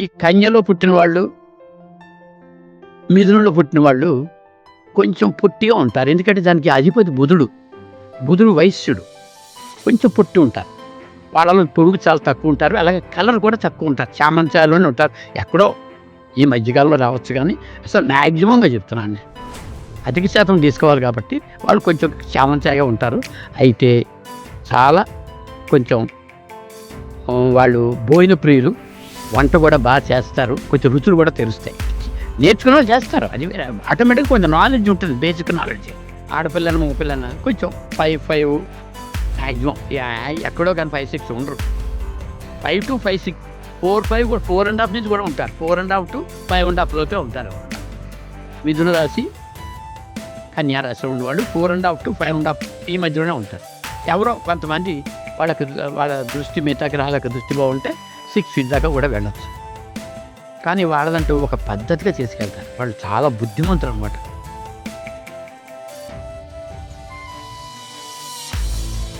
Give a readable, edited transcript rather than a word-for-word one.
ఈ కన్యలో పుట్టిన వాళ్ళు, మిథునంలో పుట్టిన వాళ్ళు కొంచెం పొట్టిగా ఉంటారు. ఎందుకంటే దానికి అధిపతి బుధుడు వైశ్యుడు, కొంచెం పొట్టి ఉంటారు. వాళ్ళలో పొడుగు చాలా తక్కువ ఉంటారు. అలాగే కలర్ కూడా తక్కువ ఉంటారు. చామంచాయలోనే ఉంటారు. ఎక్కడో ఈ మధ్యకాలంలో రావచ్చు, కానీ అసలు మ్యాక్సిమంగా చెప్తున్నాను నేను. అధిక శాతం తీసుకోవాలి కాబట్టి వాళ్ళు కొంచెం చామంచాయగా ఉంటారు. అయితే చాలా కొంచెం వాళ్ళు భోజన ప్రియులు, వంట కూడా బాగా చేస్తారు. కొంచెం రుచులు కూడా తెలుస్తాయి. నేర్చుకున్న వాళ్ళు చేస్తారు, అది ఆటోమేటిక్గా కొంచెం నాలెడ్జ్ ఉంటుంది, బేసిక్ నాలెడ్జ్. ఆడపిల్లని మగపిల్లని కొంచెం 5 మ్యాక్సిమం, ఎక్కడో కానీ 5-6 ఉండరు. 5 to 5-6, 4-5 కూడా 4.5 నుంచి కూడా ఉంటారు. 4.5 to 5.5 లోపే ఉంటారు. మిథున రాశి, కన్యా రాశి ఉండేవాళ్ళు 4.5 to 5.5 ఈ మధ్యలోనే ఉంటారు. ఎవరో కొంతమంది వాళ్ళ దృష్టి, మిగతా గ్రహాలకు దృష్టి బాగుంటే 6 feet దాకా కూడా వెళ్ళచ్చు. కానీ వాళ్ళదంటూ ఒక పద్ధతిగా చేసుకెళ్తారు. వాళ్ళు చాలా బుద్ధిమంతులు అనమాట.